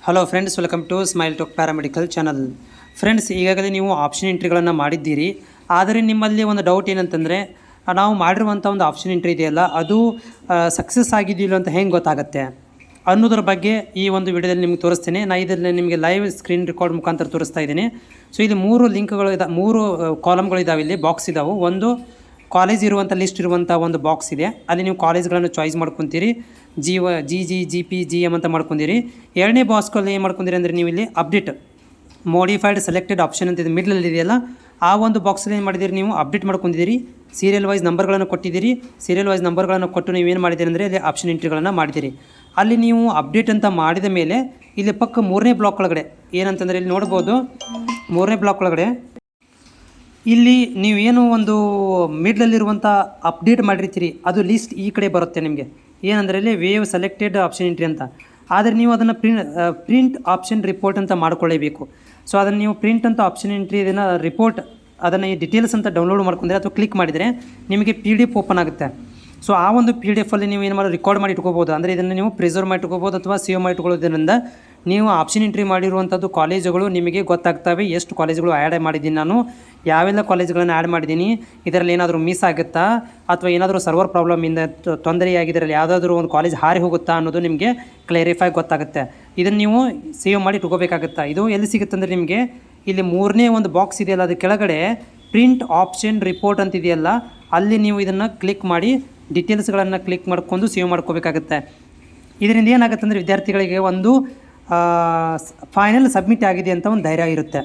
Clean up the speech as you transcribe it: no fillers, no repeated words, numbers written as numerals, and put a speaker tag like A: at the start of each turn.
A: Hello friends, welcome to smile talk paramedical channel. Friends, ಈಗಾಗಲೇ ನೀವು option ಎಂಟ್ರಿಗಳನ್ನು ಮಾಡಿದ್ದೀರಿ. ಆದರೆ ನಿಮ್ಮಲ್ಲಿ ಒಂದು ಡೌಟ್ ಏನಂತಂದರೆ, ನಾವು ಮಾಡಿರುವಂಥ ಒಂದು ಆಪ್ಷನ್ ಎಂಟ್ರಿ ಇದೆಯಲ್ಲ, ಅದು ಸಕ್ಸಸ್ ಆಗಿದೆಯಿಲ್ಲ ಅಂತ ಹೆಂಗೆ ಗೊತ್ತಾಗುತ್ತೆ ಅನ್ನೋದ್ರ ಬಗ್ಗೆ ಈ ಒಂದು ವಿಡಿಯೋದಲ್ಲಿ ನಿಮ್ಗೆ ತೋರಿಸ್ತೇನೆ. ನಾನು ಇದರಲ್ಲಿ ನಿಮಗೆ ಲೈವ್ ಸ್ಕ್ರೀನ್ ರೆಕಾರ್ಡ್ ಮುಖಾಂತರ ತೋರಿಸ್ತಾ ಇದ್ದೀನಿ. ಸೊ ಇಲ್ಲಿ 3 ಲಿಂಕ್ಗಳು ಮೂರು ಕಾಲಮ್ಗಳಿದ್ದಾವೆ, ಇಲ್ಲಿ ಬಾಕ್ಸ್ ಇದ್ದಾವೆ. ಒಂದು ಕಾಲೇಜ್ ಇರುವಂಥ ಲಿಸ್ಟ್ ಇರುವಂಥ ಒಂದು ಬಾಕ್ಸ್ ಇದೆ, ಅಲ್ಲಿ ನೀವು ಕಾಲೇಜ್ಗಳನ್ನು ಚಾಯ್ಸ್ ಮಾಡ್ಕೊತೀರಿ. ಜಿ ಪಿ ಜಿ ಎಮ್ ಅಂತ ಮಾಡ್ಕೊಂಡಿರಿ. ಎರಡನೇ ಬಾಕ್ಸ್ಗಳಲ್ಲಿ ಏನು ಮಾಡ್ಕೊಂಡಿರಿ ಅಂದರೆ, ನೀವು ಇಲ್ಲಿ ಅಪ್ಡೇಟ್ ಮೋಡಿಫೈಡ್ ಸೆಲೆಕ್ಟೆಡ್ ಆಪ್ಷನ್ ಅಂತ ಇದೆ ಮಿಡ್ಲಲ್ಲಿ ಇದೆಯಲ್ಲ, ಆ ಒಂದು ಬಾಕ್ಸಲ್ಲಿ ಏನು ಮಾಡಿದ್ದೀರಿ, ನೀವು ಅಪ್ಡೇಟ್ ಮಾಡ್ಕೊಂಡಿದ್ದೀರಿ. ಸೀರಿಯಲ್ ವೈಸ್ ನಂಬರ್ಗಳನ್ನು ಕೊಟ್ಟಿದ್ದೀರಿ. ಸೀರಿಯಲ್ ವೈಸ್ ನಂಬರ್ಗಳನ್ನು ಕೊಟ್ಟು ನೀವೇನು ಮಾಡಿದ್ದೀರಿ ಅಂದರೆ, ಇಲ್ಲಿ ಆಪ್ಷನ್ ಎಂಟ್ರಿಗಳನ್ನು ಮಾಡಿದ್ದೀರಿ. ಅಲ್ಲಿ ನೀವು ಅಪ್ಡೇಟ್ ಅಂತ ಮಾಡಿದ ಮೇಲೆ ಇಲ್ಲಿ ಪಕ್ಕ 3ನೇ ಬ್ಲಾಕ್ ಒಳಗಡೆ ಏನಂತಂದರೆ, ಇಲ್ಲಿ ನೋಡ್ಬೋದು 3ನೇ ಬ್ಲಾಕ್ ಒಳಗಡೆ ಇಲ್ಲಿ ನೀವೇನು ಒಂದು ಮಿಡ್ಲಲ್ಲಿರುವಂಥ ಅಪ್ಡೇಟ್ ಮಾಡಿರ್ತೀರಿ, ಅದು ಲಿಸ್ಟ್ ಈ ಕಡೆ ಬರುತ್ತೆ ನಿಮಗೆ. ಏನಂದರೆ ಇಲ್ಲಿ ವೇವ್ ಸೆಲೆಕ್ಟೆಡ್ ಆಪ್ಷನ್ ಎಂಟ್ರಿ ಅಂತ. ಆದರೆ ನೀವು ಅದನ್ನು ಪ್ರಿಂಟ್ ಆಪ್ಷನ್ ರಿಪೋರ್ಟ್ ಅಂತ ಮಾಡ್ಕೊಳ್ಳೇಬೇಕು. ಸೊ ಅದನ್ನು ನೀವು ಪ್ರಿಂಟ್ ಅಂತ ಆಪ್ಷನ್ ಎಂಟ್ರಿ ಇದನ್ನು ರಿಪೋರ್ಟ್ ಅದನ್ನು ಈ ಡೀಟೇಲ್ಸ್ ಅಂತ ಡೌನ್ಲೋಡ್ ಮಾಡ್ಕೊಂಡ್ರೆ ಅಥವಾ ಕ್ಲಿಕ್ ಮಾಡಿದರೆ ನಿಮಗೆ PDF ಓಪನ್ ಆಗುತ್ತೆ. ಸೊ ಆ ಒಂದು PDF ಅಲ್ಲಿ ನೀವು ಏನು ಮಾಡಿ ರೆಕಾರ್ಡ್ ಮಾಡಿ ಇಟ್ಕೋಬೋದು. ಅಂದರೆ ಇದನ್ನು ನೀವು ಪ್ರಿಸರ್ವ್ ಮಾಡಿ ಇಟ್ಕೋಬೋದು ಅಥವಾ ಸೇವ್ ಮಾಡಿ ಇಟ್ಕೊಳ್ಳೋದ್ರಿಂದ ನೀವು ಆಪ್ಷನ್ ಎಂಟ್ರಿ ಮಾಡಿರುವಂಥದ್ದು ಕಾಲೇಜುಗಳು ನಿಮಗೆ ಗೊತ್ತಾಗ್ತವೆ. ಎಷ್ಟು ಕಾಲೇಜುಗಳು ಆ್ಯಡ್ ಮಾಡಿದ್ದೀನಿ, ನಾನು ಯಾವೆಲ್ಲ ಕಾಲೇಜುಗಳನ್ನು ಆ್ಯಡ್ ಮಾಡಿದ್ದೀನಿ, ಇದರಲ್ಲಿ ಏನಾದರೂ ಮಿಸ್ ಆಗುತ್ತಾ ಅಥವಾ ಏನಾದರೂ ಸರ್ವರ್ ಪ್ರಾಬ್ಲಮಿಂದ ತೊಂದರೆಯಾಗಿದ್ರಲ್ಲಿ ಯಾವುದಾದ್ರೂ ಒಂದು ಕಾಲೇಜ್ ಹಾರಿ ಹೋಗುತ್ತಾ ಅನ್ನೋದು ನಿಮಗೆ ಕ್ಲಾರಿಫೈ ಗೊತ್ತಾಗುತ್ತೆ. ಇದನ್ನು ನೀವು ಸೇವ್ ಮಾಡಿ ಇಟ್ಕೋಬೇಕಾಗುತ್ತಾ. ಇದು ಎಲ್ಲಿ ಸಿಗುತ್ತೆ ಅಂದರೆ, ನಿಮಗೆ ಇಲ್ಲಿ 3ನೇ ಒಂದು ಬಾಕ್ಸ್ ಇದೆಯಲ್ಲ, ಅದು ಕೆಳಗಡೆ ಪ್ರಿಂಟ್ ಆಪ್ಷನ್ ರಿಪೋರ್ಟ್ ಅಂತಿದೆಯಲ್ಲ, ಅಲ್ಲಿ ನೀವು ಇದನ್ನು ಕ್ಲಿಕ್ ಮಾಡಿ ಡೀಟೇಲ್ಸ್ಗಳನ್ನು ಕ್ಲಿಕ್ ಮಾಡ್ಕೊಂಡು ಸೇವ್ ಮಾಡ್ಕೋಬೇಕಾಗುತ್ತೆ. ಇದರಿಂದ ಏನಾಗುತ್ತೆ ಅಂದರೆ, ವಿದ್ಯಾರ್ಥಿಗಳಿಗೆ ಒಂದು ಫೈನಲ್ ಸಬ್ಮಿಟ್ ಆಗಿದೆ ಅಂತ ಒಂದು ಧೈರ್ಯ ಇರುತ್ತೆ.